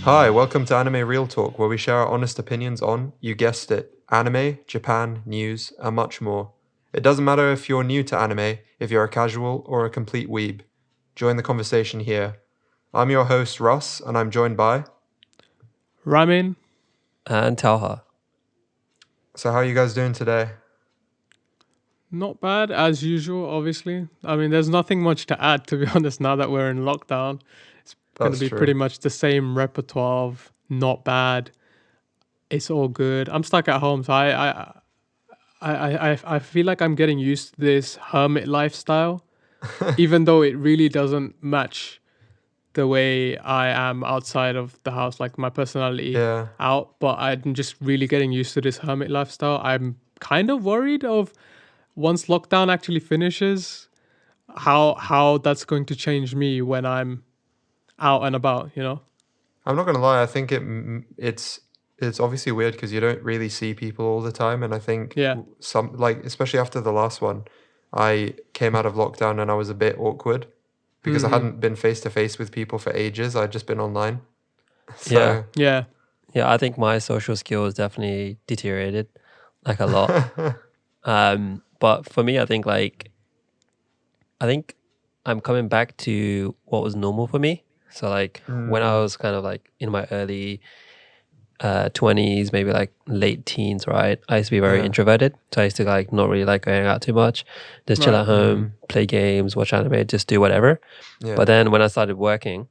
Hi, welcome to Anime Real Talk, where we share our honest opinions on, you guessed it, anime, Japan, news, and much more. It doesn't matter if you're new to anime, if you're a casual, or a complete weeb. Join the conversation here. I'm your host, Russ, and I'm joined by. Ramen, And Talha. So, how are you guys doing today? not bad as usual, obviously. I mean, there's nothing much to add, to be honest, now that we're in lockdown. It's going to That's be pretty true. much the same repertoire of not bad. It's all good. I'm stuck at home, so I feel like I'm getting used to this hermit lifestyle, even though it really doesn't match the way I am outside of the house, like my personality Yeah. out. But I'm just really getting used to this hermit lifestyle. I'm kind of worried of once lockdown actually finishes, how that's going to change me when I'm out and about, you know? I'm not gonna lie. I think it's obviously weird because you don't really see people all the time, and I think Yeah. some like especially after the last one, I came out of lockdown and I was a bit awkward because I hadn't been face to face with people for ages. I'd just been online. So Yeah. Yeah, I think my social skills definitely deteriorated like a lot. But for me, I think I'm coming back to what was normal for me. So like when I was kind of like in my early 20s, maybe like late teens, right? I used to be very Yeah. introverted. So I used to like not really like going out too much, just chill Right. at home, play games, watch anime, just do whatever. Yeah. But then when I started working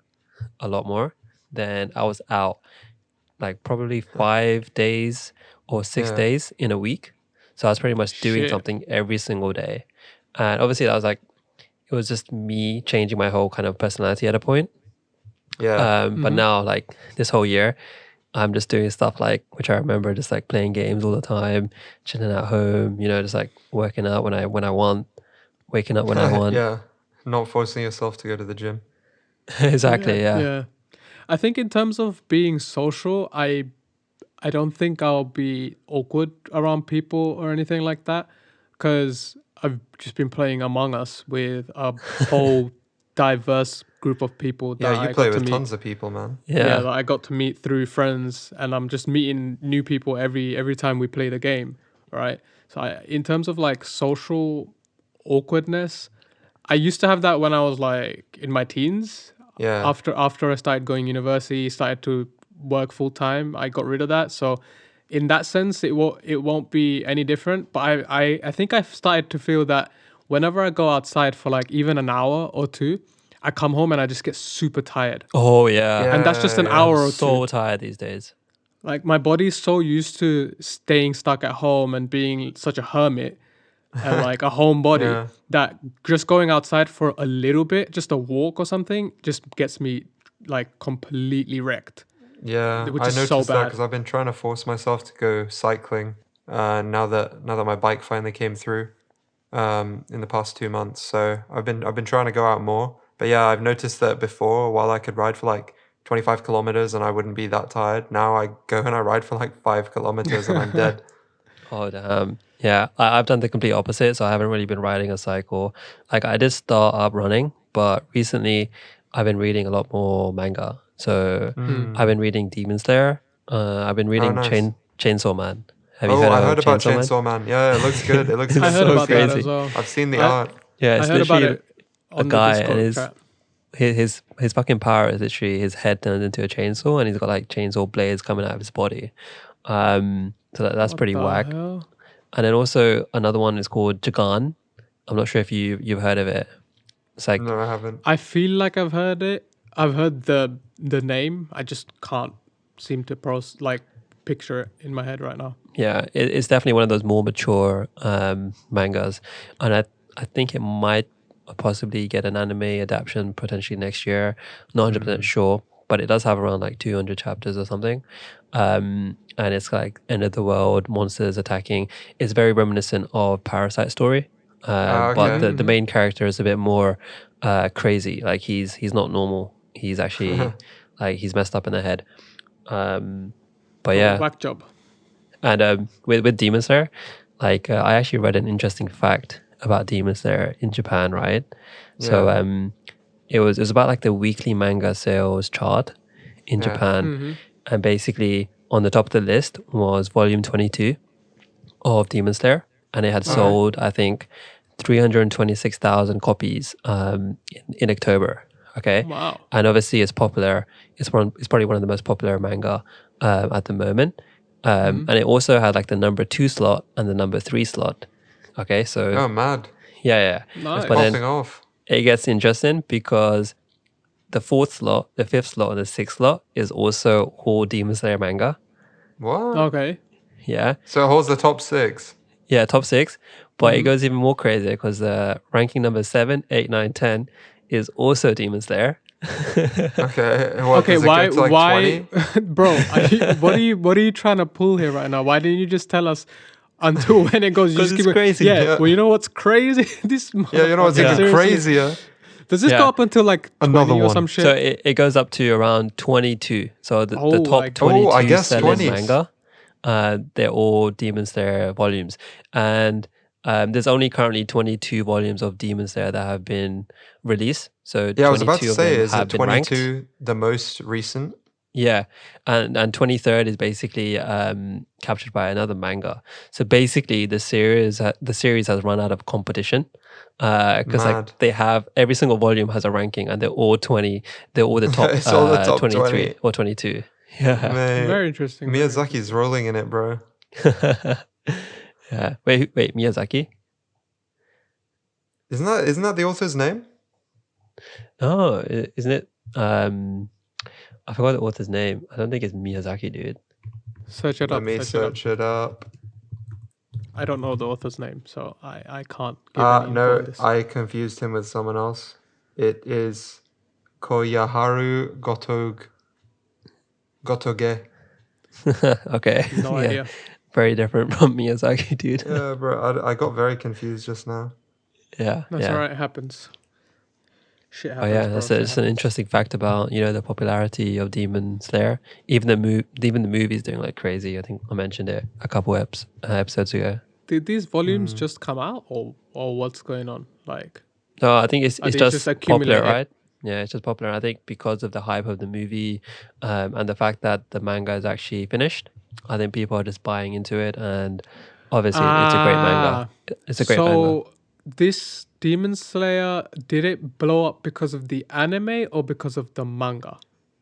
a lot more, then I was out like probably 5 days or six Yeah. days in a week. So I was pretty much doing Shit. something every single day. And obviously that was like, it was just me changing my whole kind of personality at a point. Yeah. But now like this whole year, I'm just doing stuff like, which I remember just like playing games all the time, chilling at home, just like working out when I want, waking up when I want. Yeah. Not forcing yourself to go to the gym. Exactly, yeah. Yeah. I think in terms of being social, I don't think I'll be awkward around people or anything like that because I've just been playing Among Us with a whole diverse group of people Yeah, that you I play got to with meet. tons of people, man. Yeah, Yeah. that I got to meet through friends, and I'm just meeting new people every time we play the game, right? So in terms of like social awkwardness, I used to have that when I was like in my teens. Yeah. After I started going university, started to work full time, I got rid of that. So in that sense, it won't be any different. But I think I've started to feel that whenever I go outside for like even an hour or two, I come home and I just get super tired. Oh, yeah. And that's just an Yeah. I'm hour or two. so tired these days. Like my body's so used to staying stuck at home and being such a hermit and like a homebody Yeah. that just going outside for a little bit, just a walk or something, just gets me like completely wrecked, Yeah, which I is so noticed that bad. because I've been trying to force myself to go cycling. Now that my bike finally came through, in the past 2 months. So I've been trying to go out more. But yeah, I've noticed that before, while I could ride for like 25 kilometers and I wouldn't be that tired, now I go and I ride for like 5 kilometers and I'm dead. Oh, damn. Yeah, I've done the complete opposite. So I haven't really been riding a cycle. Like I did start up running, but recently I've been reading a lot more manga. So I've been reading Demon Slayer. I've been Oh, reading nice. Chainsaw Man. Have you Oh, heard I of heard about Chainsaw Man? Chainsaw Man. Yeah, it looks good. It looks It's I heard so about that interesting. as crazy. well. I've seen the I art. Yeah, I it's heard about literally it a on the guy and Discord chat. his fucking power is literally his head turns into a chainsaw and he's got like chainsaw blades coming out of his body. So that's What pretty the whack. hell? And then also another one is called Jagan. I'm not sure if you've heard of it. It's like No, I haven't. I feel like I've heard it. I've heard the name. I just can't seem to like picture it in my head right now. yeah, it's definitely one of those more mature mangas, and I think it might possibly get an anime adaptation potentially next year. Not 100% sure, but it does have around like 200 chapters or something. And it's like end of the world, monsters attacking. It's very reminiscent of Parasite story, Ah, but okay. the main character is a bit more crazy. Like he's not normal. He's actually like he's messed up in the head. But Oh, yeah, whack job. and with Demon Slayer, like I actually read an interesting fact about Demon Slayer in Japan, right? So Yeah. it was about like the weekly manga sales chart in Yeah. Japan, and basically on the top of the list was volume 22 of Demon Slayer, and it had Okay. sold, I think, 326,000 copies in October. Okay, Wow. and obviously it's popular. It's probably one of the most popular manga at the moment, and it also had like the number 2 slot and the number 3 slot. Okay, so Oh, mad. yeah. It's Nice. But then popping off. it gets interesting because the 4th slot, the 5th slot, and the 6th slot is also whole Demon Slayer manga. What? Okay. Yeah. So it holds the top 6. Yeah, top 6. But it goes even more crazy because ranking number 7, 8, 9, 10 is also Demon Slayer. Okay. What, Okay, does it why go to like 20? bro, what are you trying to pull here right now? Why didn't you just tell us until when it goes? You Because just it's keep going, crazy. yeah, Yeah. well, you know what's crazy? This Yeah, you know what's motherfucker, even seriously. crazier? Does this Yeah. go up until like 20 Another or one. some shit? So it goes up to around 22. So the Oh, top like- 22 Oh, I guess selling 20s. manga, they're all Demon Slayer volumes. And there's only currently 22 volumes of Demon Slayer that have been released. So Yeah, I was about to 22 of say, them is have it been ranked. 22 the most recent? Yeah, and 23rd is basically captured by another manga. So basically, the series has run out of competition because like Mad. they have every single volume has a ranking, and they're all 20. They're all the top It's all the top 23 20. or 22. Yeah, Mate, Very interesting. Very Miyazaki's interesting. rolling in it, bro. yeah. Wait, Miyazaki? Isn't that the author's name? Oh, isn't it? I forgot the author's name. I don't think it's Miyazaki, dude. Search it Let up. me Search it up. search it up. I don't know the author's name, so I can't give any info on No, this. I confused him with someone else. It is Koyaharu Gotoge. Okay, No yeah, idea. very different from Miyazaki, dude. Yeah, bro, I got very confused just now. Yeah, That's yeah. alright. It happens. Shit Oh happens, yeah, bro. that's Shit just an happens. interesting fact about the popularity of Demon Slayer. Even the movie's doing like crazy. I think I mentioned it a couple episodes ago. Did these volumes Hmm. just come out, or what's going on? Like, No, I think are it's these just just popular, accumulated? right? Yeah, it's just popular. I think because of the hype of the movie, and the fact that the manga is actually finished, I think people are just buying into it, and obviously it's a great manga. Ah, It's a great manga. so this Demon Slayer, did it blow up because of the anime or because of the manga?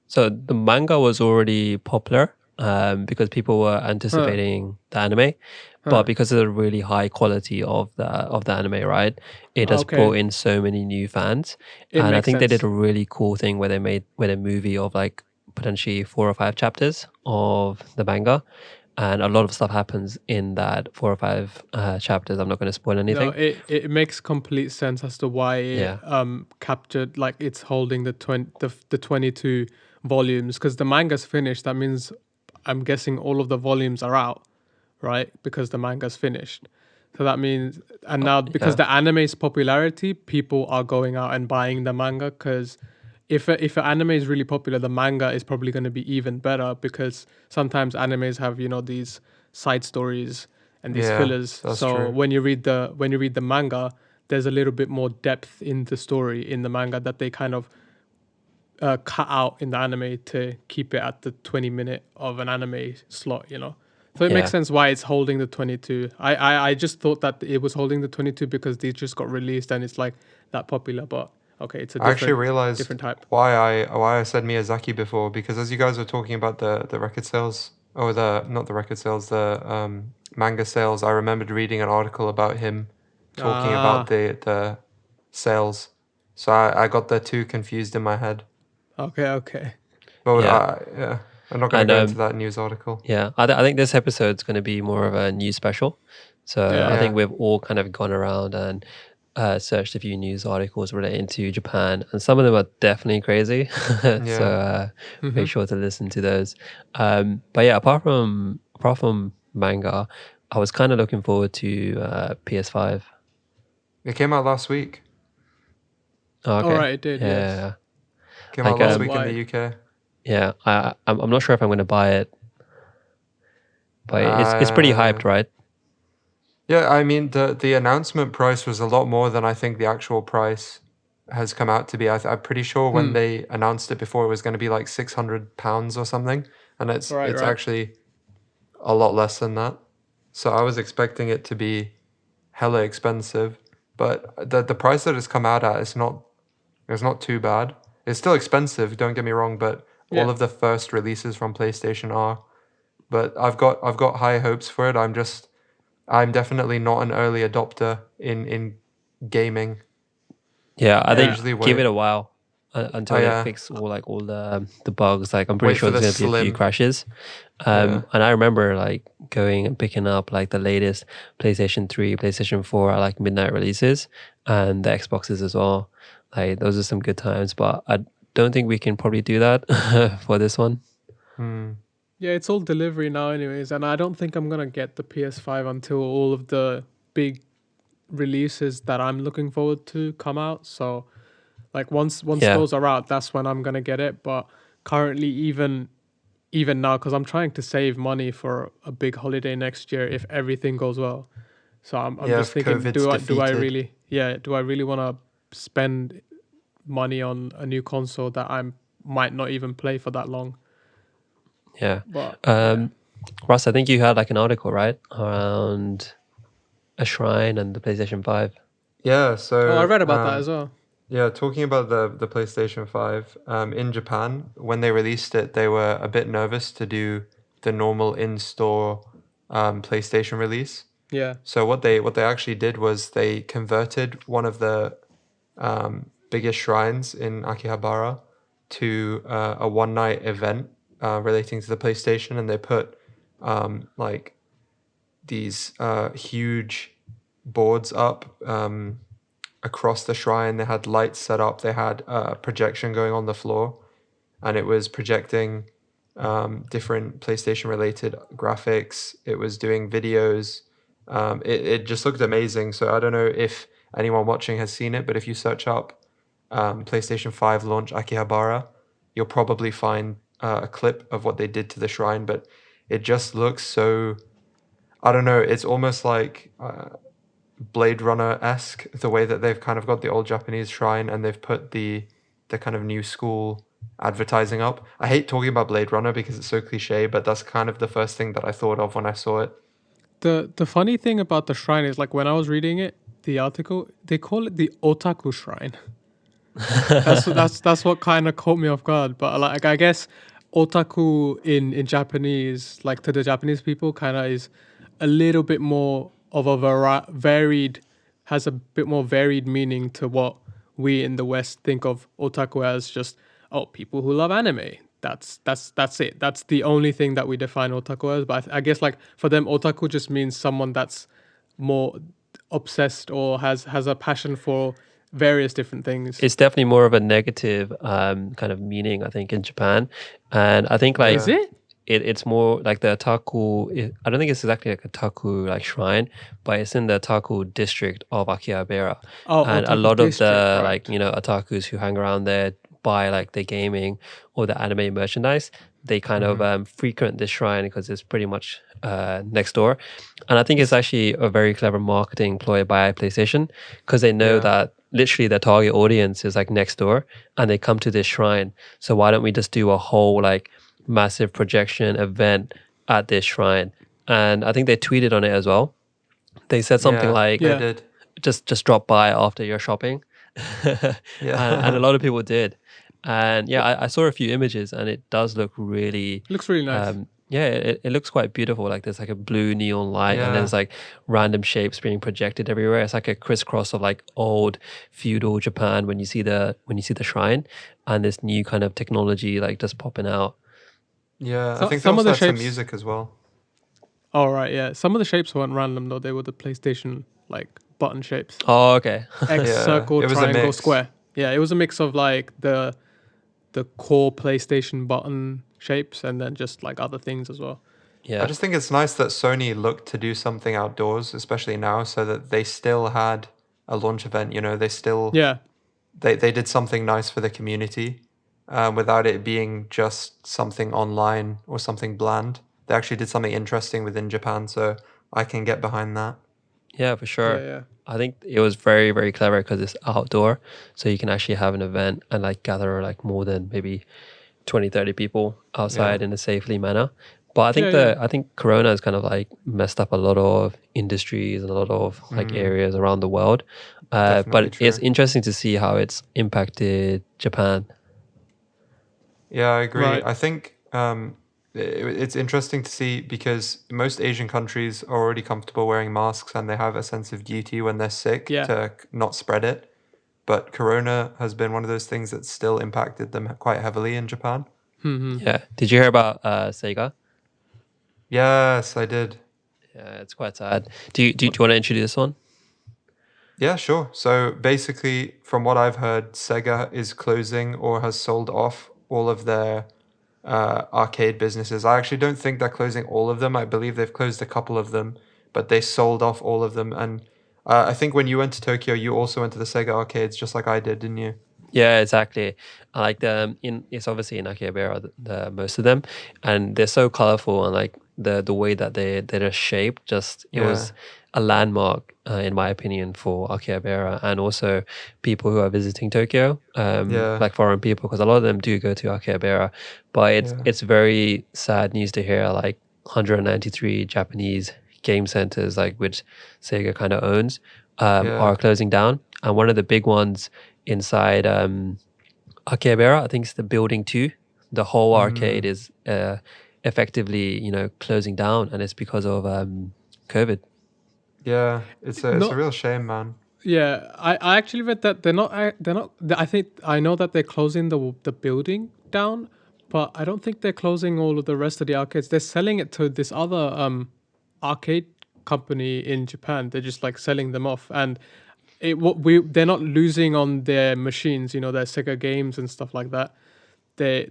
So the manga was already popular because people were anticipating the anime, but because of the really high quality of the anime, right, it has Okay, brought in so many new fans, it and I makes think they did sense. a really cool thing where they made a movie of like potentially 4 or 5 chapters of the manga, and a lot of stuff happens in that 4 or 5 chapters. I'm not going to spoil No, anything. it makes complete sense as to why it Yeah, captured, like, it's holding the 22 volumes, because the manga's finished. That means I'm guessing all of the volumes are out, right? Because the manga's finished. So that means, and now because yeah, the anime's popularity, people are going out and buying the manga, because if an anime is really popular, the manga is probably going to be even better, because sometimes animes have, these side stories and these Yeah, fillers. that's So true. when you read the manga, there's a little bit more depth in the story in the manga that they kind of cut out in the anime to keep it at the 20-minute of an anime slot. So it makes yeah. sense why it's holding the 22. I just thought that it was holding the 22 because these just got released and it's like that popular, but okay, it's a I actually different realized type. why I said Miyazaki before, because as you guys were talking about the record sales, or the not the record sales, the manga sales, I remembered reading an article about him talking about Ah, the sales. So I got the two confused in my head. okay. But Yeah. yeah, I'm not gonna And go into that news article. yeah, I think this episode's going to be more of a news special. So I Yeah. think Yeah, we've all kind of gone around and searched a few news articles relating to Japan, and some of them are definitely crazy. So yeah. make sure to listen to those. But yeah, apart from manga, I was kind of looking forward to PS5. It came out last week. Oh, All okay. right, it did, yes. Yeah. Came out Like last week in the Worldwide. UK. yeah, I'm not sure if I'm going to buy it, but it's pretty Uh, hyped, right? yeah. I mean, the announcement price was a lot more than I think the actual price has come out to be. I'm pretty sure when they announced it before, it was going to be like £600 or something, and it's Right. actually a lot less than that. So I was expecting it to be hella expensive, but the price that it's come out at is not too bad. It's still expensive, don't get me wrong, but all Yeah. of the first releases from PlayStation are. But I've got high hopes for it. I'm definitely not an early adopter in gaming. Yeah, I I think Yeah. usually give it wait. a while Oh until they yeah, fix all the bugs. Like I'm pretty wait sure for there's the gonna be a few slim. crashes. Yeah. And I remember like going and picking up like the latest PlayStation 3, PlayStation 4 at like midnight releases, and the Xboxes as well. Like those are some good times, but I don't think we can probably do that for this one. Hmm. Yeah, it's all delivery now, anyways, and I don't think I'm gonna get the PS5 until all of the big releases that I'm looking forward to come out. So, like once Yeah, those are out, that's when I'm gonna get it. But currently, even now, because I'm trying to save money for a big holiday next year if everything goes well. So I'm Yeah, just if thinking, COVID's defeated. do I really want to spend money on a new console that I might not even play for that long? yeah. But yeah. Um, Russ, I think you had like an article, right, around a shrine and the PlayStation 5. Yeah, Oh, I so read about that as well. yeah, talking about the PlayStation 5, in Japan, when they released it, they were a bit nervous to do the normal in-store PlayStation release. Yeah. So what they actually did was they converted one of the biggest shrines in Akihabara to a one night event relating to the PlayStation, and they put like these huge boards up across the shrine. They had lights set up. They had a projection going on the floor, and it was projecting different PlayStation related graphics. It was doing videos. It just looked amazing. So I don't know if anyone watching has seen it, but if you search up PlayStation 5 launch Akihabara, you'll probably find a clip of what they did to the shrine. But it just looks so. I don't know. It's almost like Blade Runner esque, the way that they've kind of got the old Japanese shrine and they've put the kind of new school advertising up. I hate talking about Blade Runner because it's so cliche, but that's kind of the first thing that I thought of when I saw it. The funny thing about the shrine is like when I was reading it, the article, they call it the otaku shrine. That's what kind of caught me off guard. But like I guess otaku in Japanese, like to the Japanese people, kind of is a little bit more of a varied, has a bit more varied meaning to what we in the West think of otaku as just people who love anime. That's it. That's the only thing that we define otaku as. But I guess like for them, otaku just means someone that's more obsessed or has a passion for various different things. It's definitely more of a negative kind of meaning, I think, in Japan. And I think like Is Yeah. it? it's more like the otaku. I don't think it's exactly like a otaku like shrine, but it's in the otaku district of Akihabara, Oh, and a otaku lot of district, the right? like otakus who hang around there buy like the gaming or the anime merchandise. They kind of Hmm. frequent this shrine because it's pretty much next door, and I think it's It's actually a very clever marketing ploy by PlayStation because they know Yeah. that literally their target audience is like next door, and they come to this shrine. So why don't we just do a whole like massive projection event at this shrine? And I think they tweeted on it as well. They said something Yeah, like, they yeah, did. just drop by after your shopping. And a Yeah. lot of people did. And yeah, I saw a few images and it does look really, looks really nice. yeah, it looks quite beautiful. Like there's like a blue neon light and Yeah. there's like random shapes being projected everywhere. It's like a crisscross of like old feudal Japan when you see the shrine and this new kind of technology like just popping out. Yeah. I So think they some of also the had some shapes. music as well. Oh right, yeah. Some of the shapes weren't random though. They were the PlayStation like button shapes: Oh, okay. X, Yeah. circle, It was a triangle, mix. square. Yeah, it was a mix of like the core PlayStation button shapes and then just like other things as well. I Yeah. just think it's nice that Sony looked to do something outdoors, especially now, so that they still had a launch event. They still Yeah, they did something nice for the community, without it being just something online or something bland. They actually did something interesting within Japan, so I can get behind that. Yeah, for Yeah, sure. yeah. I think it was very, very clever because it's outdoor. So you can actually have an event and like gather like more than maybe 20, 30 people Yeah. outside in a safely manner. But I think Yeah, yeah. I think Corona has kind of like messed up a lot of industries and a lot of like areas around the world. Definitely But it's true. interesting to see how it's impacted Japan. Yeah, I agree. Right. I think it's interesting to see because most Asian countries are already comfortable wearing masks and they have a sense of duty when they're sick Yeah. to not spread it. But Corona has been one of those things that's still impacted them quite heavily in Japan. Hmm. Yeah. Did you hear about Sega? Yes, I did. Yeah, it's quite sad. Do you want to introduce this one? Yeah, sure. So basically, from what I've heard, Sega is closing or has sold off all of their arcade businesses. I actually don't think they're closing all of them. I believe they've closed a couple of them, but they sold off all of them. And I think when you went to Tokyo, you also went to the Sega arcades, just like I did, didn't you? Yeah, exactly. I like the in it's obviously in Akihabara the most of them, and they're so colorful and like the way that they're shaped. Just it Yeah, was a landmark in my opinion for Akihabara and also people who are visiting Tokyo, yeah, like foreign people, because a lot of them do go to Akihabara, but yeah, it's very sad news to hear like 193 Japanese game centers like which Sega kind of owns yeah. are closing down, and one of the big ones inside Akihabara. I think it's the building two. The whole arcade Mm, is effectively, closing down, and it's because of COVID. yeah. It's a Not. real shame, man. Yeah, I actually read that they're not. I think I know that they're closing the building down, but I don't think they're closing all of the rest of the arcades. They're selling it to this other arcade company in Japan. They're just like selling them off, and they're not losing on their machines. You know, their Sega games and stuff like that. They're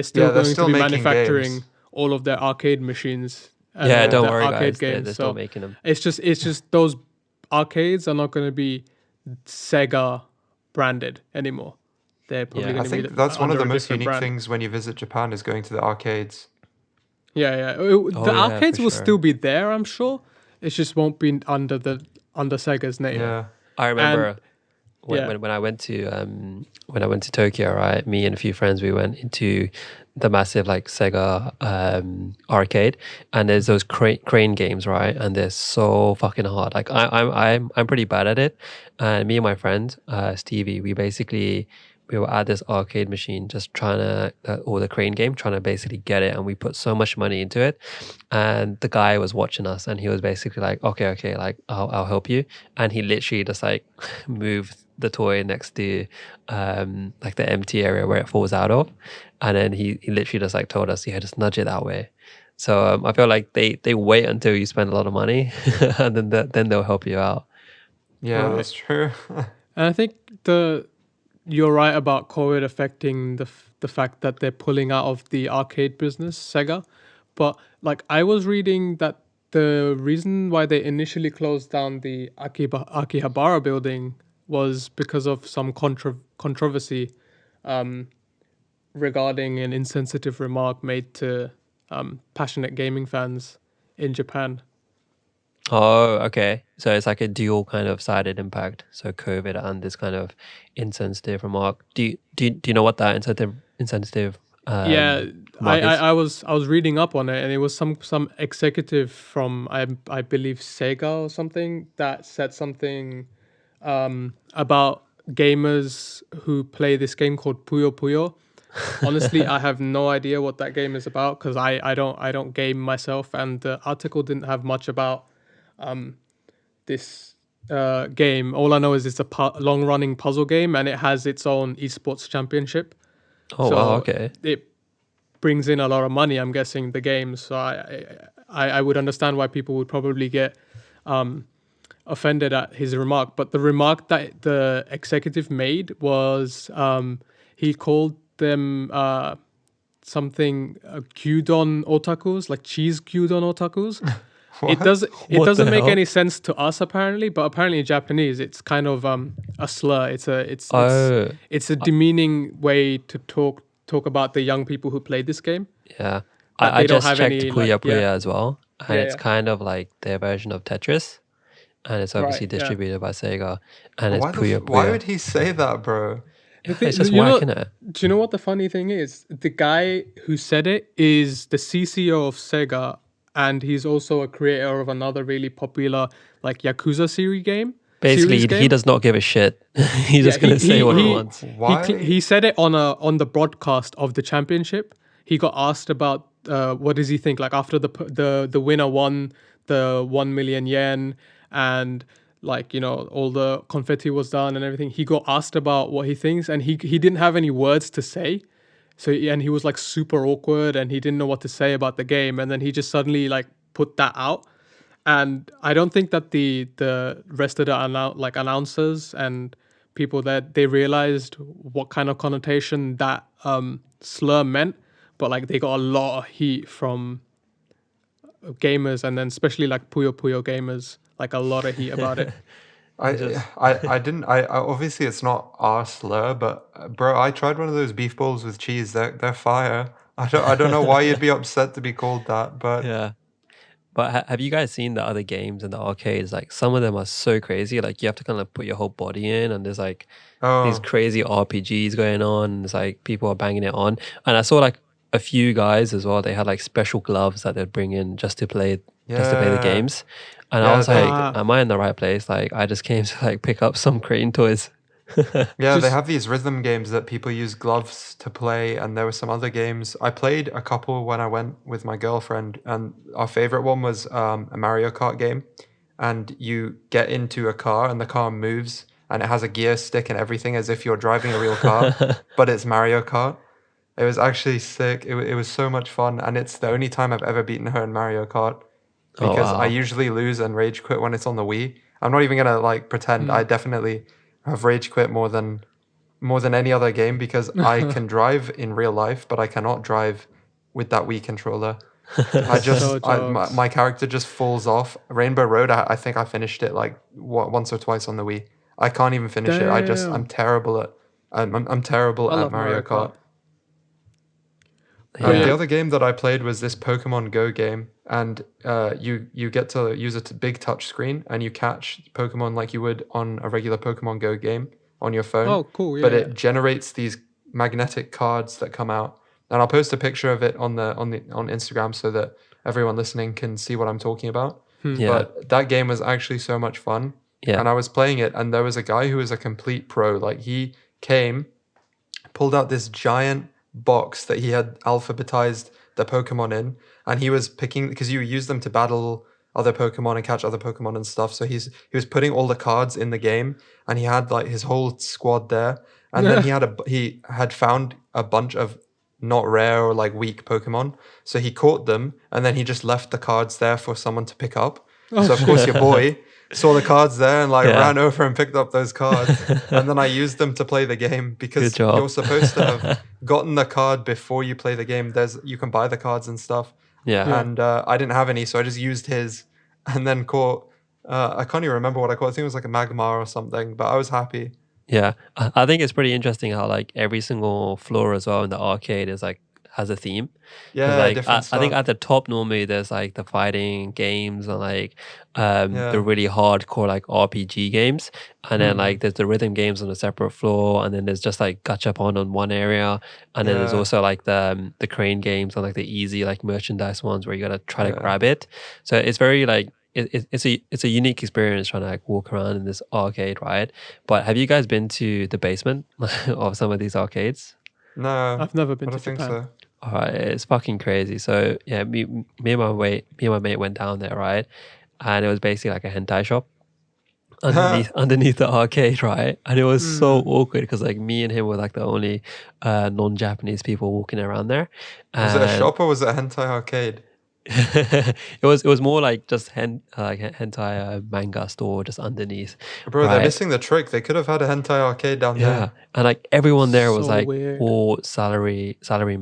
still Yeah, they're going to still be making manufacturing games. all of their arcade machines and Yeah, all of don't Yeah, their worry, arcade guys. They're games. they're still So making them. it's just those arcades are not going to be Sega branded anymore. They're probably Yeah, I going to be think that's one of under the a most different unique brand. things when you visit Japan is going to the arcades. Yeah, yeah. The oh yeah, for arcades will sure. still be there, I'm sure. It just won't be under Sega's name. Yeah, Yeah, I And remember yeah, when I went to Tokyo, right? Me and a few friends, we went into the massive like Sega arcade, and there's those crane games, right? And they're so fucking hard. Like I'm pretty bad at it, and me and my friend Stevie, we were at this arcade machine just trying to or the crane game trying to basically get it, and we put so much money into it, and the guy was watching us, and he was basically like, okay, like I'll help you, and he literally just like moved the toy next to like the empty area where it falls out of, and then he literally just like told us, yeah, just nudge it that way. So I feel like they wait until you spend a lot of money and then they'll help you out. yeah, right. that's true. And I think you're right about COVID affecting the fact that they're pulling out of the arcade business, Sega. But like I was reading that the reason why they initially closed down the Akihabara building was because of some controversy regarding an insensitive remark made to passionate gaming fans in Japan. Oh, okay. So it's like a dual kind of sided impact. So COVID and this kind of insensitive remark. Do you know what that insensitive Yeah, remark is? I was reading up on it, and it was some executive from I believe Sega or something that said something about gamers who play this game called Puyo Puyo. Honestly, I have no idea what that game is about because I don't game myself, and the article didn't have much about this game. All I know is it's a long running puzzle game, and it has its own esports championship. Oh wow, So okay. it brings in a lot of money. I'm guessing the game. So I would understand why people would probably get offended at his remark. But the remark that the executive made was he called them something gyudon otakus, like cheese gyudon otakus. What? It What the doesn't make hell? any sense to us apparently, but apparently in Japanese it's kind of a slur. Oh, It's a demeaning way to talk about the young people who play this game, yeah. that I they don't just have checked any like Puya Puya as well, and yeah it's yeah kind of like their version of Tetris. and it's Right. obviously Yeah. distributed by Sega, and it's Puyo Why Puyo. would he say that, bro? The It's thing, just you whack, know, innit? do you know what the funny thing is? The guy who said it is the CCO of Sega, and he's also a creator of another really popular like Yakuza series game. Basically, he Game. does not give a shit. He's Yeah, just gonna say what he wants. Why? he said it on the broadcast of the championship. He got asked about what does he think like after the winner won the 1 million yen, and like all the confetti was done and everything. He got asked about what he thinks, and he didn't have any words to say. So and he was like super awkward, and he didn't know what to say about the game, and then he just suddenly like put that out. And I don't think that the rest of the announcers and people that they realized what kind of connotation that slur meant, but like they got a lot of heat from gamers, and then especially like Puyo Puyo gamers, like a lot of heat about it. I, Just I didn't. I obviously it's not our slur, but bro, I tried one of those beef balls with cheese. They're fire. I don't know why you'd be upset to be called that, but yeah. But have you guys seen the other games in the arcades? Like some of them are so crazy. Like you have to kind of put your whole body in, and there's like these oh crazy RPGs going on. And it's like people are banging it on. And I saw like a few guys as well. They had like special gloves that they'd bring in just to play the yeah, games. And I yeah was like, they Ah, am I in the right place? Like I just came to like pick up some Crane toys. Yeah, they just have these rhythm games that people use gloves to play, and there were some other games. I played a couple when I went with my girlfriend, and our favorite one was a Mario Kart game. And you get into a car, and the car moves, and it has a gear stick and everything as if you're driving a real car, but it's Mario Kart. It was actually sick. It was so much fun, and it's the only time I've ever beaten her in Mario Kart Oh because I wow. usually lose and rage quit when it's on the Wii. I'm not even gonna like pretend. I definitely have rage quit more than any other game because I can drive in real life, but I cannot drive with that Wii controller. so My jokes. character just falls off. Rainbow Road, I think I finished it like once or twice on the Wii. I can't even finish it. I'm Damn, terrible at I'm terrible I at love Mario Mario Kart. Kart. But The Yeah. yeah, other game that I played was this Pokemon Go game, and you get to use a big touch screen and you catch Pokemon like you would on a regular Pokemon Go game on your phone, oh cool, but yeah, it generates these magnetic cards that come out. And I'll post a picture of it on Instagram so that everyone listening can see what I'm talking about. Yeah. But that game was actually so much fun, Yeah. and I was playing it, and there was a guy who was a complete pro. Like he came pulled out this giant box that he had alphabetized the Pokemon in, and he was picking because you use them to battle other Pokemon and catch other Pokemon and stuff. So he was putting all the cards in the game, and he had like his whole squad there. And then yeah. he had found a bunch of not rare or like weak Pokemon. So he caught them, and then he just left the cards there for someone to pick up. Oh So of shit. course your boy saw the cards there and like Yeah. ran over and picked up those cards. And then I used them to play the game Good because job. you're supposed to have gotten the card before you play the game. You can buy the cards and stuff, Yeah. Yeah. and I didn't have any, so I just used his, and then caught. I can't even remember what I caught. I think it was like a Magmar or something, but I was happy. Yeah, I think it's pretty interesting how like every single floor as well in the arcade is like has a theme. Because Yeah, like different I think stuff. at the top normally there's like the fighting games and like the Yeah, really hardcore like RPG games, and then hmm like there's the rhythm games on a separate floor, and then there's just like gachapon on one area, and then there's yeah, also like the crane games and like the easy like merchandise ones where you gotta try to yeah. grab it. So it's very like it's a unique experience trying to like walk around in this arcade, right? But have you guys been to the basement of some of these arcades? No, I've never been I to don't think Japan. so. It's fucking crazy. So yeah, me and my mate went down there, right? And it was basically like a hentai shop underneath the arcade, right? And it was so Mm. awkward because like me and him were like the only non-Japanese people walking around there, Was it a and shop or was it a hentai arcade? it was more like just hentai manga store just underneath, Bro, they're right? missing the trick. They could have had a hentai arcade down Yeah, there. and like everyone there was So like weird. all salary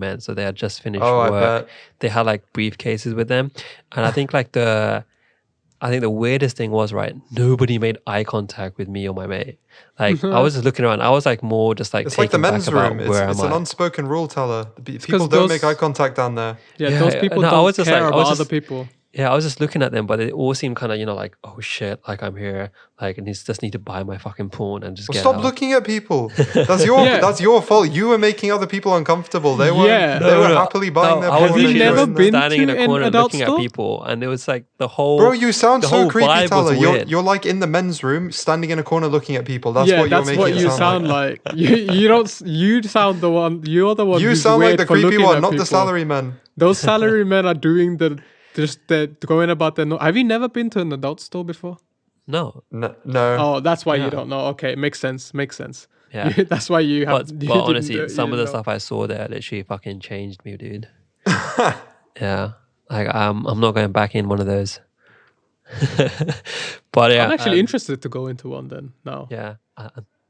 men, so they had just finished Oh, I work. bet. They had like briefcases with them, and I think the weirdest thing was, right, nobody made eye contact with me or my mate. Like I was just looking around. I was like more just like It's like the taken back men's room. about It's where am it's an I. unspoken rule, Teller. It's People because don't make eye those contact down there. yeah those Yeah, people no, I was don't just like care I was about other just people. Yeah, I was just looking at them, but they all seem kind of, like, oh shit, like I'm here, like, and just need to buy my fucking porn and just Well, get stop out. looking at people. Yeah. That's your fault. You were making other people uncomfortable. They weren't. Yeah. They No, were no, happily buying their I was Have porn you that literally you were never just in there. been standing in to a an corner adult looking at store? people, and it was like Bro, you sound the so whole creepy, vibe was Tyler. You're weird. you're like in the men's room, standing in a corner looking at people. That's Yeah, what you're that's what making it you sound like. sound like. You don't. You sound the one. You're the one You who's sound like weird the for creepy looking one, at not the people. salary man. Those salary men are doing they're going about their. Have you never been to an adult store before? No, No. Oh, that's why you yeah, don't know. Okay, makes sense. Makes sense. yeah. That's why you have. But You didn't. honestly, You some of didn't the know. stuff I saw there literally fucking changed me, dude. Yeah, like I'm not going back in one of those. But I'm yeah, actually interested to go into one then. Now, yeah,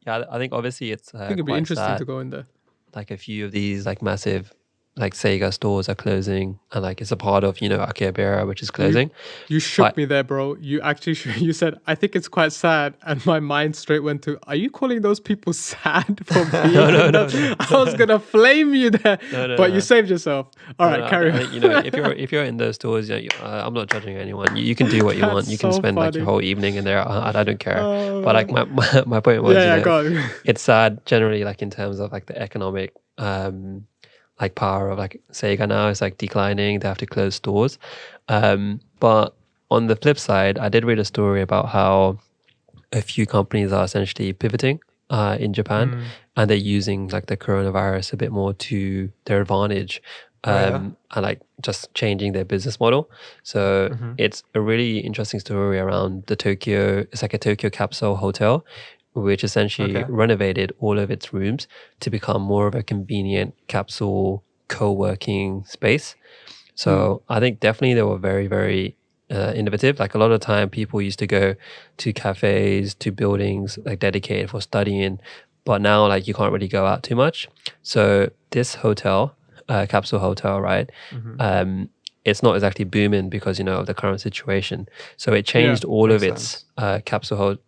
yeah. I think obviously it's I think it'd be quite interesting to sad. go in there. Like a few of these like massive like Sega stores are closing, and like it's a part of Akihabara, which is closing. You shook But me there, bro. You actually you said I think it's quite sad, and my mind straight went to, are you calling those people sad for being no, in no, them? no, I was gonna flame you there, no, but you no. saved yourself. All right, No, carry I on. think if you're in those stores, I'm not judging anyone. You can do what you want. That's You can so spend like your funny. whole evening in there. I don't care. Oh, But like man. my point was, Yeah, yeah, go on. it's sad generally, like in terms of like the economic like power of like Sega now is like declining. They have to close stores. But on the flip side, I did read a story about how a few companies are essentially pivoting in Japan, and they're using like the coronavirus a bit more to their advantage, Oh yeah. and like just changing their business model. So Mm-hmm. it's a really interesting story around the Tokyo. It's like a Tokyo capsule hotel, which essentially Okay. renovated all of its rooms to become more of a convenient capsule co-working space. So I think definitely they were very, very innovative. Like a lot of time, people used to go to cafes, to buildings like dedicated for studying, but now like you can't really go out too much. So this hotel, capsule hotel, right? Mm-hmm. It's not exactly booming because of the current situation. So it Yeah, changed all makes of its capsules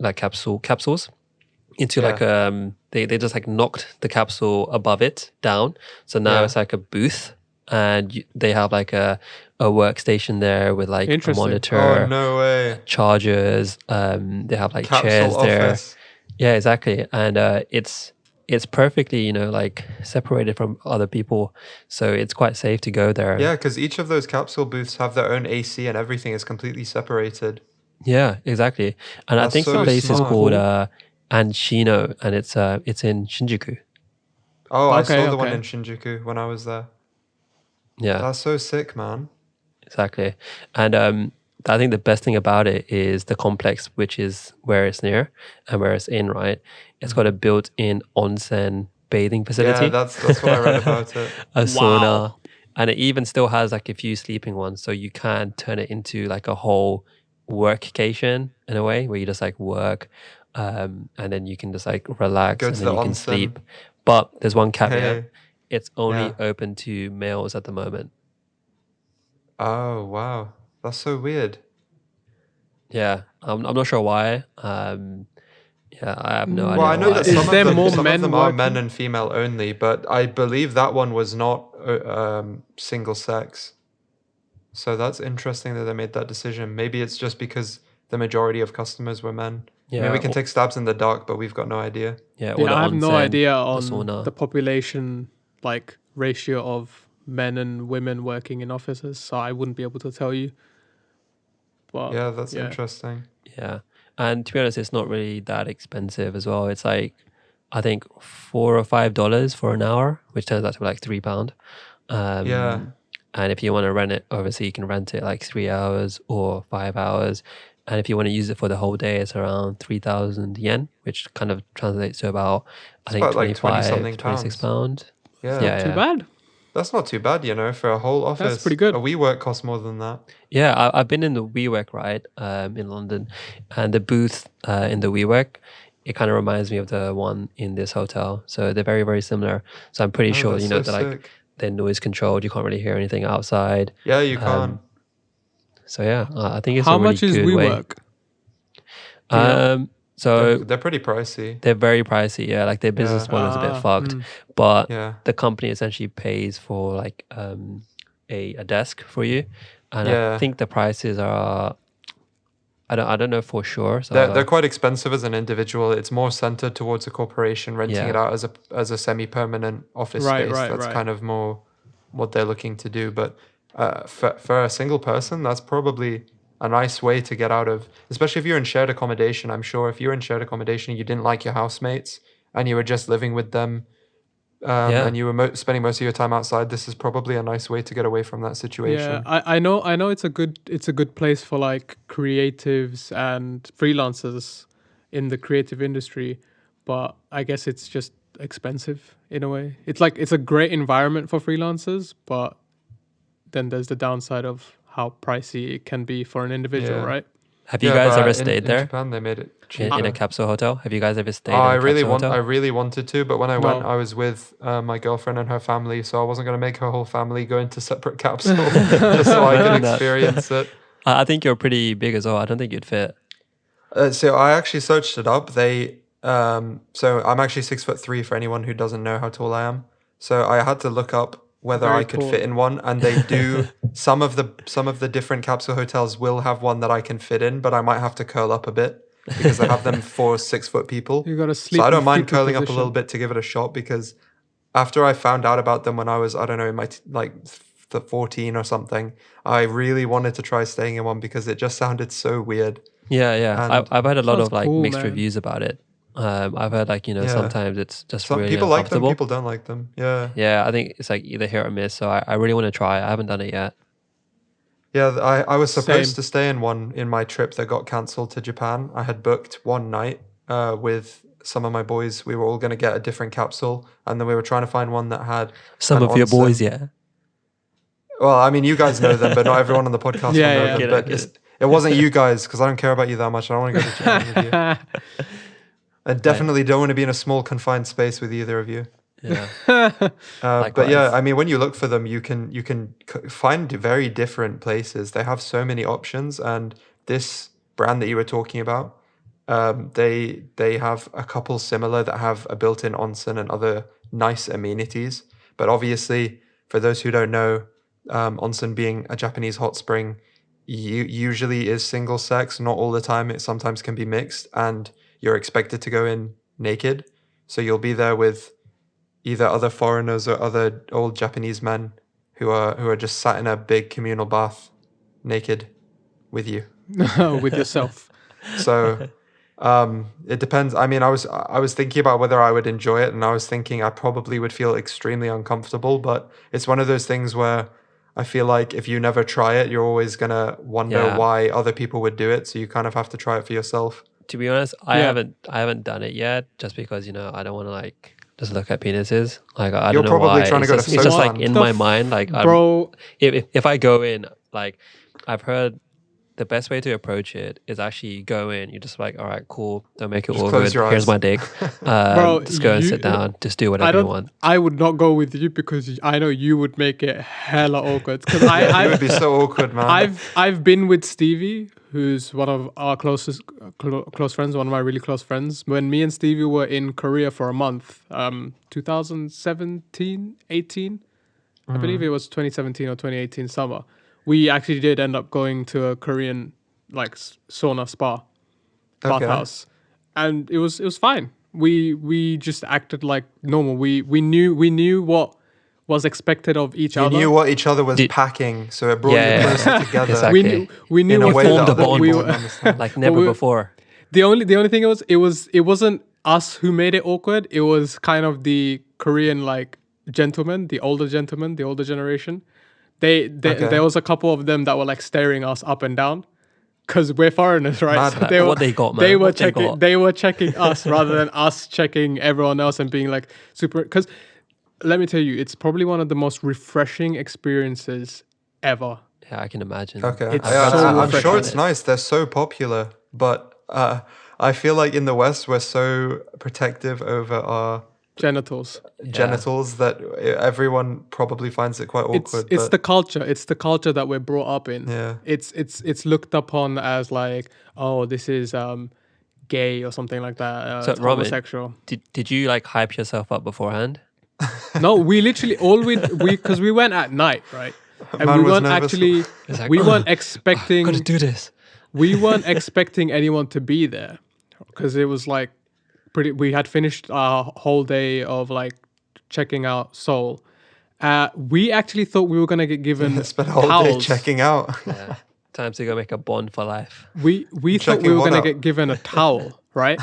into Yeah. like they just like knocked the capsule above it down, so now Yeah. it's like a booth, and they have like a workstation there with like a Interesting. Oh monitor, no way. chargers, they have like Capsule chairs there. office. Yeah, exactly. And it's perfectly like separated from other people, so it's quite safe to go there. Yeah, because each of those capsule booths have their own AC and everything is completely separated. Yeah, exactly. And I That's think the so place is smart. called Anshino, and it's in Shinjuku. Oh, I Okay, saw the one okay. in Shinjuku when I was there. Yeah. That's so sick, man. Exactly. And I think the best thing about it is the complex, which is where it's near and where it's in, right? It's got a built-in onsen bathing facility. Yeah, that's what I read about it. A sauna. Wow. And it even still has like a few sleeping ones. So you can turn it into like a whole workcation in a way where you just like work, and then you can just like relax Go and to then the you can onsen. sleep. But there's one caveat. Hey. It's only Yeah. open to males at the moment. Oh, wow. That's so weird. Yeah, I'm not sure why. Yeah, I have no Well, idea I know why. that Is some there of them more some of men them are men working? and female only, but I believe that one was not single sex. So that's interesting that they made that decision. Maybe it's just because the majority of customers were men. I mean, Yeah, we can take stabs in the dark, but we've got no idea. yeah, or Yeah, the I have no onsen, idea the on sauna. the population like ratio of men and women working in offices, so I wouldn't be able to tell you. But Yeah, that's yeah. interesting. Yeah, and to be honest, it's not really that expensive as well. It's like I think $4 or $5 for an hour, which turns out to be like £3. Yeah. And if you want to rent it, obviously you can rent it like 3 hours or 5 hours. And if you want to use it for the whole day, it's around 3,000 yen, which kind of translates to about, I It's think, about like 20 something 26 pounds. pounds. Yeah. Not too bad. That's not too bad, for a whole office. That's pretty good. A WeWork costs more than that. Yeah, I've been in the WeWork, right, in London, and the booth in the WeWork, it kind of reminds me of the one in this hotel. So they're very, very similar. So I'm pretty Oh, sure, that's so they're like sick. they're noise controlled. You can't really hear anything outside. Yeah, you can't. So yeah, I think it's How a really much is good way. WeWork? Do you know? So They're pretty pricey. they're very pricey. Yeah, like their business Yeah. model is a bit Ah, fucked, but Yeah. the company essentially pays for like a desk for you, and I Yeah. think the prices are. I don't know for sure. They're So quite expensive as an individual. It's more centered towards a corporation renting it yeah, out as a semi-permanent office Right, space. right, That's right. kind of more what they're looking to do. But for a single person, that's probably a nice way to get out of, especially if you're in shared accommodation. I'm sure if you're in shared accommodation, you didn't like your housemates and you were just living with them, yeah, and you were spending most of your time outside. This is probably a nice way to get away from that Yeah, situation. I know it's a good place for like creatives and freelancers in the creative industry, but I guess it's just expensive in a way. It's like it's a great environment for freelancers, but then there's the downside of how pricey it can be for an individual, Yeah. right? have you Yeah, guys ever but stayed in there Japan they made it in a cheaper. capsule hotel? Have you guys ever stayed in a capsule I hotel? really wanted to, but when I went, No. I was with my girlfriend and her family, so I wasn't going to make her whole family go into separate capsules just so I could Imagine that. experience it. I think you're pretty big as well. I don't think you'd fit. So I actually searched it up. So I'm actually 6'3" for anyone who doesn't know how tall I am. So I had to look up whether Very I could tall. fit in one, and they do. Some of the different capsule hotels will have one that I can fit in, but I might have to curl up a bit because they have them for 6 foot people. You gotta So sleep I in don't mind fetal curling up a little position. bit to give it a shot because after I found out about them when I was, I don't know, in my the 14 or something, I really wanted to try staying in one because it just sounded so weird. Yeah, yeah. And I've heard a lot Sounds of like cool, mixed man. reviews about it. I've heard like yeah, sometimes it's just some really people like them, uncomfortable. people don't like them. Yeah. Yeah, I think it's like either hit or miss. So I really want to try. I haven't done it yet. Yeah, I was supposed Same. to stay in one in my trip that got cancelled to Japan. I had booked one night with some of my boys. We were all going to get a different capsule, and then we were trying to find one that had Some an of your boys, onsen. yeah. Well, I mean, you guys know them, but not everyone on the podcast will Yeah, know I yeah. them. get it. I But get it. it wasn't you guys because I don't care about you that much. I don't want to go to Japan with you. I Right. definitely don't want to be in a small confined space with either of you. Yeah. But yeah, Likewise. I mean, when you look for them, you can find very different places. They have so many options, and this brand that you were talking about, they have a couple similar that have a built-in onsen and other nice amenities. But obviously, for those who don't know, onsen being a Japanese hot spring, usually is single sex. Not all the time. It sometimes can be mixed, and you're expected to go in naked. So you'll be there with either other foreigners or other old Japanese men who are just sat in a big communal bath naked with you. With yourself. So it depends. I mean, I was thinking about whether I would enjoy it, and I was thinking I probably would feel extremely uncomfortable. But it's one of those things where I feel like if you never try it, you're always gonna wonder Yeah. why other people would do it. So you kind of have to try it for yourself. To be honest, Yeah. I haven't done it yet just because, I don't want to like just look at penises. Like I You're don't know probably why. trying to go to It's just like Sosan. in The my mind. Like Bro, if I go in, like I've heard the best way to approach it is actually go in. You're just like, all right, cool. Don't make it Just awkward. close your Here's eyes. my dick. bro, Just go and sit down. Just do whatever you want. I would not go with you because I know you would make it hella awkward. Because Yeah, you would be so awkward, man. I've been with Stevie, who's one of our close friends, one of my really close friends. When me and Stevie were in Korea for a month, 2017, 18, I believe it was 2017 or 2018 summer. We actually did end up going to a Korean like sauna spa Okay. bathhouse, and it was fine. We just acted like normal. We knew what was expected of each You other. knew what each other was Did- packing, so it brought Yeah, you yeah, closer together exactly. We knew in a what way formed that a other bond. people wouldn't understand. Like never we- before. the only thing it wasn't us who made it awkward. It was kind of the Korean like gentlemen, the older gentlemen, the older generation. Okay. There was a couple of them that were like staring us up and down because we're foreigners, right? Mad. So Like, they were, what they got, man? They were What they checking. got? They were checking us rather than us checking everyone else and being like super. Because let me tell you, it's probably one of the most refreshing experiences ever. Yeah, I can imagine. Okay. It's Yeah, so I'm sure refreshing. it's nice. They're so popular, but I feel like in the West we're so protective over our Genitals. genitals that everyone probably finds it quite awkward. It's but the culture. It's the culture that we're brought up in. Yeah. It's looked upon as like, oh, this is gay or something like that. So, It's Robin, homosexual. Did you like hype yourself up beforehand? No, we literally all we because we went at night, right? And Man we was weren't nervous. actually, It's like, we weren't gotta expecting, do this. we weren't expecting anyone to be there because it was like we had finished our whole day of like checking out Seoul. We actually thought we were gonna get given Spent a whole day towels. checking out. Yeah. Time to go make a bond for life. We thought we Checking were what gonna out? get given a towel, right?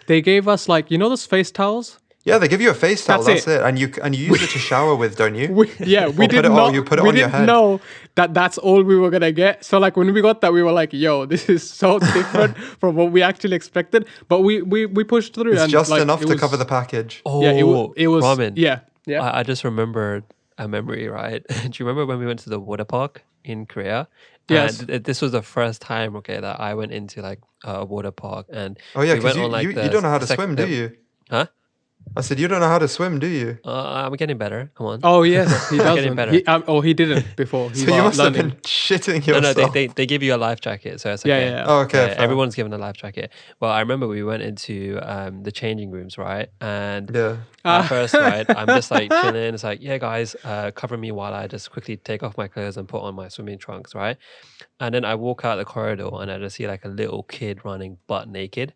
They gave us like, you know those face towels? Yeah, they give you a face towel. That's That's it. it, and you use it to shower with, don't you? We Or put it. Oh, you put it we on your didn't head. know that that's all we were gonna get. So like when we got that, we were like, "Yo, this is so different from what we actually expected." But we pushed through, It's and just like enough it to was, cover the package. yeah, Oh, it was ramen. yeah. I just remembered a memory, right? Do you remember when we went to the water park in Korea? Yes. And this was the first time, okay, that I went into like a water park, and Oh yeah, we because went you, on like you don't know how to the swim, do you? Huh? I said you don't know how to swim, do you? I'm getting better. Come on. Oh yes, he Getting doesn't. better. He didn't before. He's So you must learning. have been shitting No, yourself. they give you a life jacket, so it's Yeah, okay. yeah, yeah. Oh, okay, Yeah, fair. everyone's given a life jacket. Well, I remember we went into the changing rooms, right? And Yeah. at first, right, I'm just like chilling. It's like, yeah, guys, cover me while I just quickly take off my clothes and put on my swimming trunks, right? And then I walk out the corridor and I just see like a little kid running butt naked.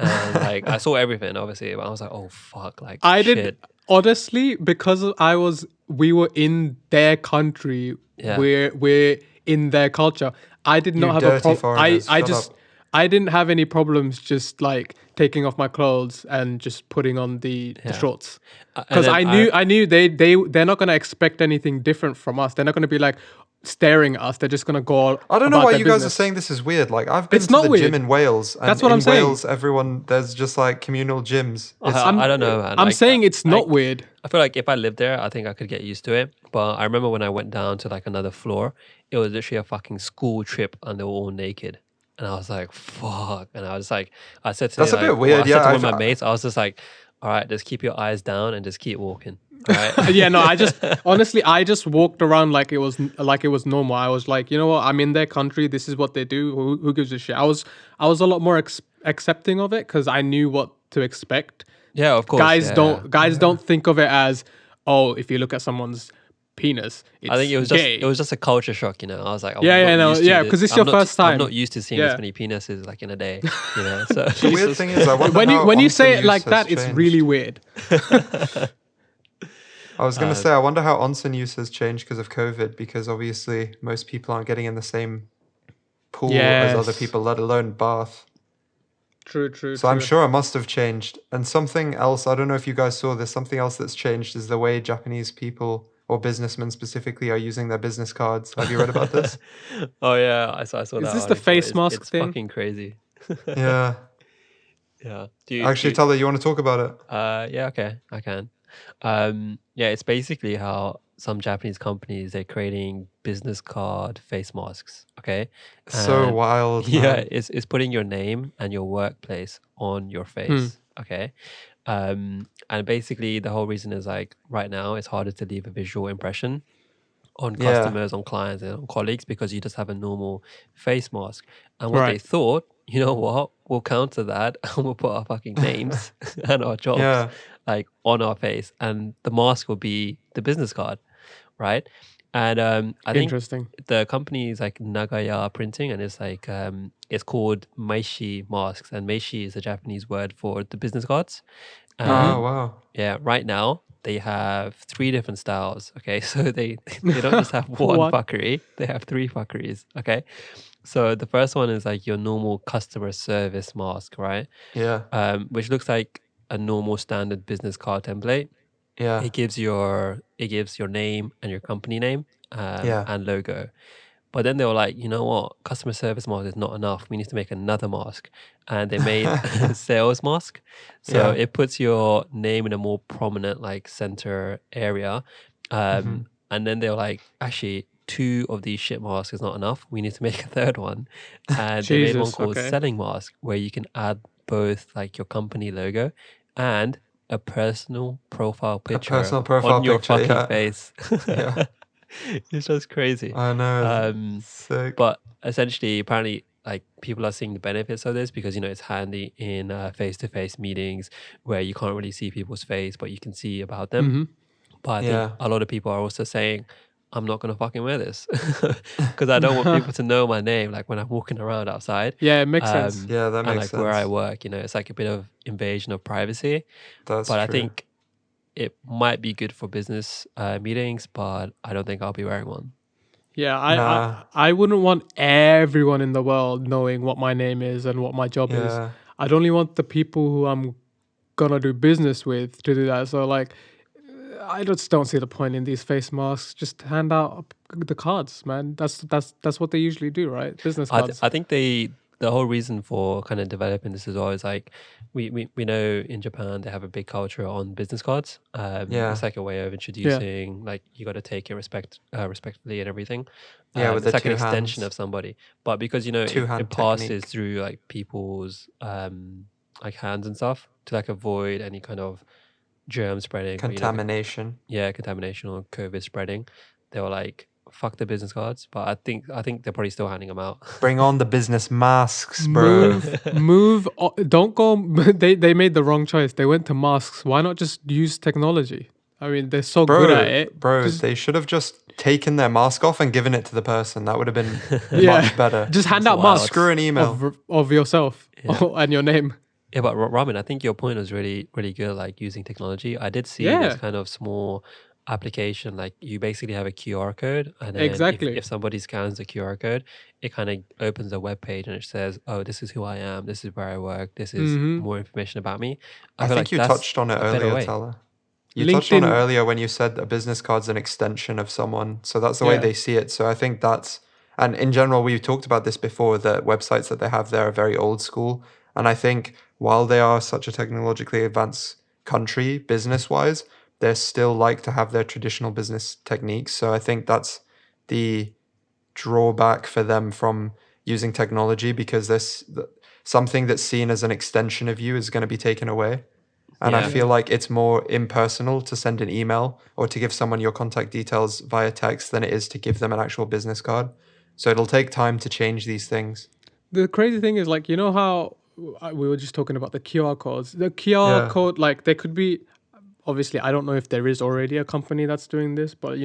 And like I saw everything, obviously, but I was like, oh fuck, like I shit. did honestly because we were in their country. Yeah. We're in their culture. I did You not have a dirty problem. foreigners, I shut just up. I didn't have any problems just like taking off my clothes and just putting on the Yeah. shorts. And Because then I knew they're not gonna expect anything different from us. They're not gonna be like staring at us. They're just gonna go. I don't know about why their you guys are business. saying this is weird. Like I've been It's to not the weird. gym in Wales, and That's what in I'm saying. Wales, there's just like communal gyms. I don't know, man. I'm Like, saying it's not like, weird. I feel like if I lived there, I think I could get used to it. But I remember when I went down to like another floor, it was literally a fucking school trip and they were all naked. And I was like, fuck. And I was like, I said to That's a like, bit weird, I said yeah, to one of I've- my mates, I was just like, all right, just keep your eyes down and just keep walking. All right. Yeah, no, I just honestly, I just walked around like it was normal. I was like, you know what, I'm in their country. This is what they do. Who gives a shit? I was a lot more accepting of it because I knew what to expect. Yeah, of course. Guys yeah. don't think of it as, oh, if you look at someone's penis, it's I think gay. it was just a culture shock, you know. I was like, because it's your first time. I'm not used to seeing Yeah. this many penises like in a day, you know. So The weird thing is, I wonder when you how when you say onsen it like use has that, it's changed. really weird. I was gonna say, I wonder how onsen use has changed because of COVID. Because obviously, most people aren't getting in the same pool as other Yes. people, let alone bath. True. So I'm sure it must have changed. And something else, I don't know if you guys saw this, something else that's changed is the way Japanese people or businessmen specifically are using their business cards. Have you read about this? oh yeah, I saw Is that. this the article. face mask it's thing? fucking crazy. Yeah. Yeah. Do Actually, Tyler, you want to talk about it? yeah, okay, I can. Yeah, it's basically how some Japanese companies they're creating business card face masks. Okay. So And wild, yeah, man. it's putting your name and your workplace on your face. Okay. And basically the whole reason is like right now it's harder to leave a visual impression on Yeah. customers, on clients, and on colleagues because you just have a normal face mask. And what they Right. thought, you know what, we'll counter that and we'll put our fucking names and our jobs Yeah. like on our face, and the mask will be the business card, right? And I think Interesting. the company is like Nagaya Printing, and it's like it's called Meishi masks, and Meishi is a Japanese word for the business cards. Oh, wow. Yeah, right now they have 3 different styles. Okay, so they don't just have one What? fuckery; they have 3 fuckeries. Okay, so the first one is like your normal customer service mask, right? Yeah. Which looks like a normal standard business card template. Yeah. It gives your name and your company name Yeah. and logo. But then they were like, you know what? Customer service mask is not enough. We need to make another mask. And they made a sales mask. So Yeah. it puts your name in a more prominent like center area. Mm-hmm. And then they were like, actually, 2 of these shit masks is not enough. We need to make a third one. And they made one Jesus, called okay. selling mask where you can add both like your company logo and a personal profile picture personal profile on your picture, fucking yeah. face. Yeah. It's just crazy. I know. Um, Sick. But essentially, apparently, like people are seeing the benefits of this because you know it's handy in face-to-face meetings where you can't really see people's face, but you can see about them. Mm-hmm. But I Yeah. think a lot of people are also saying, I'm not gonna fucking wear this because I don't want people to know my name like when I'm walking around outside. Yeah, it makes sense. Yeah, that And makes like where I sense. work, it's like a bit of invasion of privacy. That's But I true. think it might be good for business meetings, but I don't think I'll be wearing one. Yeah, Nah. I wouldn't want everyone in the world knowing what my name is and what my job is. Yeah. I'd only want the people who I'm gonna do business with to do that. So like, I just don't see the point in these face masks. Just hand out the cards, man. That's what they usually do, right? Business cards. I think the whole reason for kind of developing this as well is like we know in Japan they have a big culture on business cards. Yeah. It's like a way of Yeah, introducing like you got to take it respectfully and everything. Yeah, with the It's like an two extension hands. of somebody, but because Two it hand passes technique. through like people's like hands and stuff to like avoid any kind of germ spreading or Contamination. contamination or COVID spreading. They were like, fuck the business cards, but I think they're probably still handing them out. Bring on the business masks, bro. move. Don't go. They made the wrong choice. They went to masks. Why not just use technology? I mean, they're so good at it. Bro, Just they should have just taken their mask off and given it to the person. That would have been yeah, much better. just hand It's out wild. masks Screw an email. of yourself Yeah. and your name. Yeah, but Ramin, I think your point was really, really good, like using technology. I did see this Yeah, kind of small application, like you basically have a QR code, and then exactly. if somebody scans the QR code, it kind of opens a web page and it says, oh, this is who I am, this is where I work, this is Hmm. more information about me. I I feel think like you that's touched on it a better earlier, way. Teller. You touched on it LinkedIn. earlier when you said a business card's an extension of someone. So that's the way Yeah, they see it. So I think that's, and in general, we've talked about this before, that websites that they have there are very old school. And I think while they are such a technologically advanced country, business wise, they still like to have their traditional business techniques. So I think that's the drawback for them from using technology, because something that's seen as an extension of you is going to be taken away. And I Yeah. feel yeah. like it's more impersonal to send an email or to give someone your contact details via text than it is to give them an actual business card. So it'll take time to change these things. The crazy thing is, like, you know how we were just talking about the QR codes. The QR Yeah. code, like, there could be, obviously, I don't know if there is already a company that's doing this, but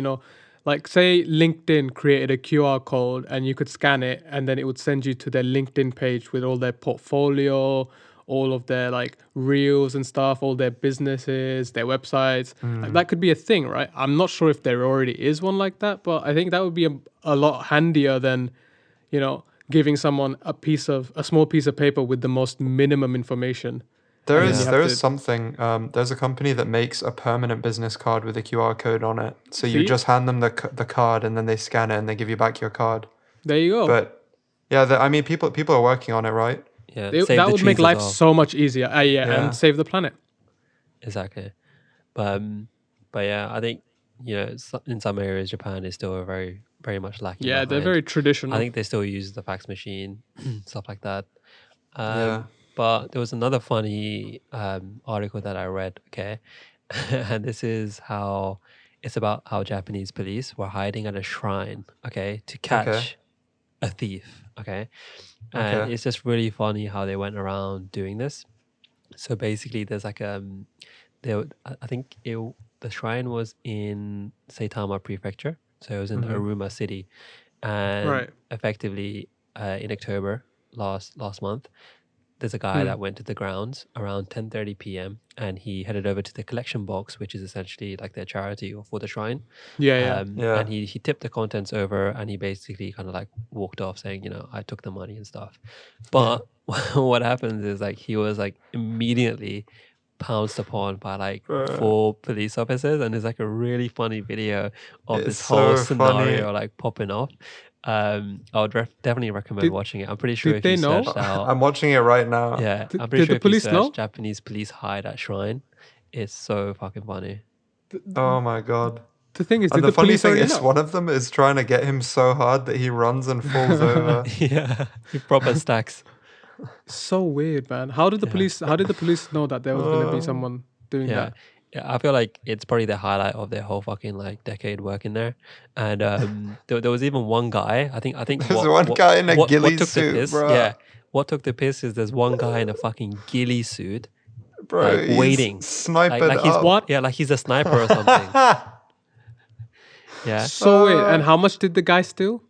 like, say LinkedIn created a QR code and you could scan it and then it would send you to their LinkedIn page with all their portfolio, all of their like reels and stuff, all their businesses, their websites. Like, that could be a thing, right? I'm not sure if there already is one like that, but I think that would be a lot handier than giving someone a small piece of paper with the most minimum information, There and then you is Yeah. have there is to something. There's a company that makes a permanent business card with a QR code on it. So you see. just hand them the card and then they scan it and they give you back your card. There you go. But yeah, I mean, people are working on it, right? Yeah. Save That the would make trees as life well. so much easier. Yeah, and Yeah. save the planet. Exactly. But yeah, I think in some areas Japan is still very, very much lacking Yeah, they're behind. very I traditional. think they still use the fax machine, stuff like that. Yeah. But there was another funny article that I read, okay? And this is how it's about how Japanese police were hiding at a shrine, okay, to Okay. catch a thief, okay? And Okay. it's just really funny how they went around doing this. So basically, there's like I think the shrine was in Saitama Prefecture, so it was in Mm-hmm. Aruma City, and Right. effectively in October last month, there's a guy Hmm. that went to the grounds around 10:30 p.m. and he headed over to the collection box, which is essentially like their charity or for the shrine. Yeah, yeah. Yeah. And he tipped the contents over and he basically kind of like walked off saying, I took the money and stuff. Yeah. But what happens is like he was like immediately pounced upon by like Bruh. 4 police officers, and there's like a really funny video of It's this whole so funny. scenario like popping off. I would definitely recommend Did watching it. I'm pretty sure did if they you know? searched out, I'm watching it right now. yeah, I'm pretty Did sure the if you police search know? Japanese police hide at shrine, it's so fucking funny. Oh my god. The thing is, And did the the funny police thing already is, know? one of them is trying to get him so hard that he runs and falls over. Yeah, he proper stacks. So weird, man. How did the Yeah, police? How did the police know that there was gonna be Oh, someone doing yeah. that? Yeah, I feel like it's probably the highlight of their whole fucking like decade working there. And there was even one guy. I think there's one guy in a what ghillie took the suit, piss? bruh. Yeah, what took the piss is there's one guy in a fucking ghillie suit, like Bro, he's waiting, sniped like he's up. What? yeah, like he's a sniper or something. Yeah. So wait, and how much did the guy steal?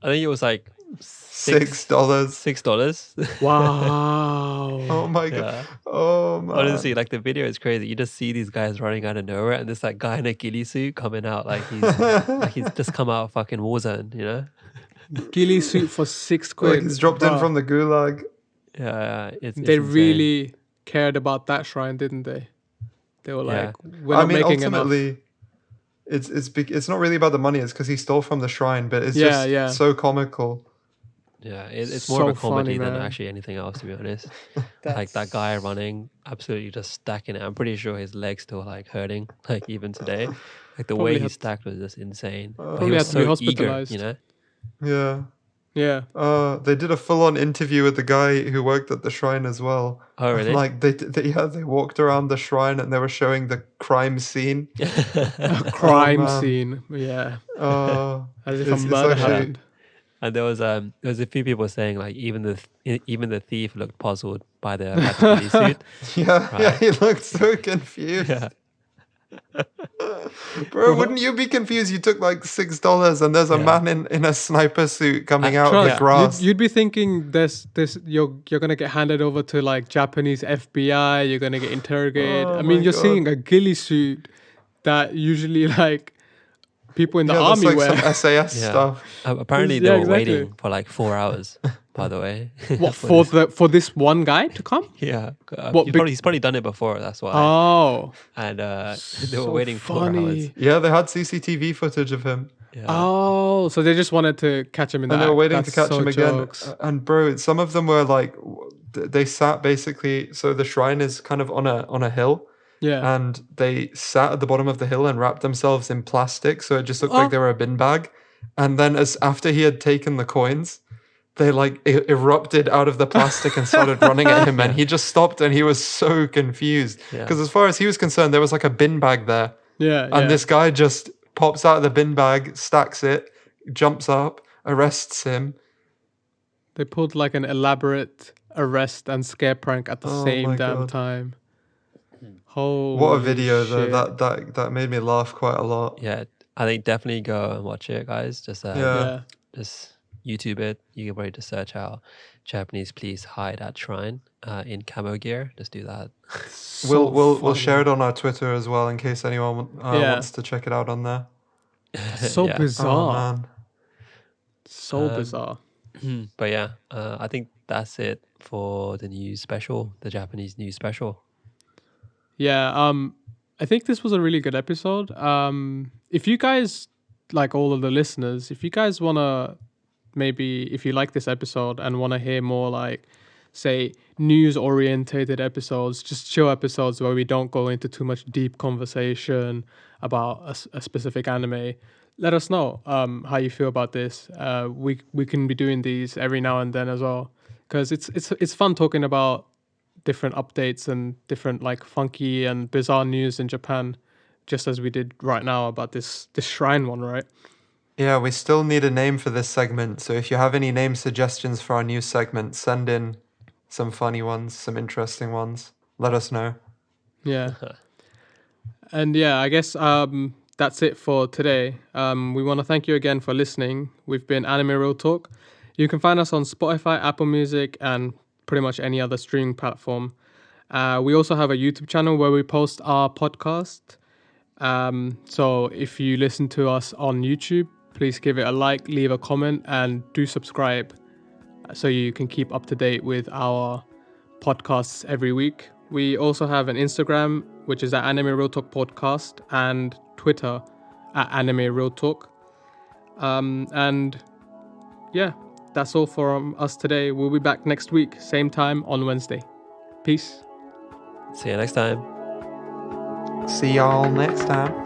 I think it was like $6. $6. Wow. Oh my god. Yeah. Oh man. Honestly, like the video is crazy. You just see these guys running out of nowhere, and there's that guy in a ghillie suit coming out like he's just come out of fucking Warzone, you know? Ghillie suit for 6 quid. Like he's dropped in Bruh. from the gulag. Yeah, it's They insane. really cared about that shrine, didn't they? They were Yeah. like, we're not making enough. Ultimately, it's not really about the money. It's because he stole from the shrine, but it's Yeah, just yeah. so comical. Yeah, it's more of a So funny, comedy than man. actually anything else, to be honest. Like that guy running, absolutely just stacking it. I'm pretty sure his legs still like hurting, like even today. Like the way Probably he had- stacked was just insane. But Probably he was had to be so eager, hospitalized. you know? Yeah. Yeah. They did a full-on interview with the guy who worked at the shrine as well. Oh, really? Like they walked around the shrine and they were showing the crime scene. A crime man. scene. Yeah. Uh, As if a it's murder actually- happened. And there was a few people saying like even the thief looked puzzled by the ghillie suit. Yeah, yeah, Right. he looked so confused. Yeah. Bro, wouldn't you be confused? You took like $6 and there's a Yeah. man in a sniper suit coming out of Trust, the grass. You'd be thinking this you're gonna get handed over to like Japanese FBI. You're gonna get interrogated. Oh I mean, my you're God. seeing a ghillie suit that usually like people in the Yeah, that's army like wear. some SAS Yeah. stuff. Apparently Yeah, they were exactly. waiting for like 4 hours, by the way. What for this one guy to come? Yeah. What, He's probably done it before, that's why. Oh, And they were so waiting 4 hours. funny. Yeah, they had CCTV footage of him. Yeah. Oh, so they just wanted to catch him in the And they were act. waiting That's to catch so him again. jokes. And bro, some of them were like, they sat basically. So the shrine is kind of on a hill, Yeah. and they sat at the bottom of the hill and wrapped themselves in plastic, so it just looked Oh. like they were a bin bag. And then, as after he had taken the coins, they like erupted out of the plastic and started running at him, and he just stopped, and he was so confused Yeah. because, as far as he was concerned, there was like a bin bag there. Yeah. And this guy just pops out of the bin bag, stacks it, jumps up, arrests him. They pulled like an elaborate arrest and scare prank at the Oh same my damn God. time. Holy What a video shit. though. That made me laugh quite a lot. Yeah. I think definitely go and watch it, guys. Just Yeah. just YouTube it. You can probably just search out Japanese police hide at shrine in camo gear. Just do that. We'll share it on our Twitter as well in case anyone Yeah. wants to check it out on there. So Yeah. Oh bizarre. man. So Um, bizarre. But yeah, I think that's it for the news special, the Japanese news special. Yeah, I think this was a really good episode. If you guys, like all of the listeners, if you guys want to, maybe if you like this episode and want to hear more like, say, news orientated episodes, just chill episodes where we don't go into too much deep conversation about a specific anime, let us know how you feel about this. We can be doing these every now and then as well, because it's fun talking about different updates and different like funky and bizarre news in Japan, just as we did right now about this shrine one, right? Yeah, we still need a name for this segment. So if you have any name suggestions for our new segment, send in some funny ones, some interesting ones. Let us know. Yeah. And yeah, I guess that's it for today. We want to thank you again for listening. We've been Anime Real Talk. You can find us on Spotify, Apple Music, and pretty much any other streaming platform. We also have a YouTube channel where we post our podcast. So if you listen to us on YouTube, please give it a like, leave a comment, and do subscribe so you can keep up to date with our podcasts every week. We also have an Instagram, which is at Anime Real Talk Podcast, and Twitter at Anime Real Talk. And yeah, that's all from us today. We'll be back next week, same time on Wednesday. Peace. See you next time. See y'all next time.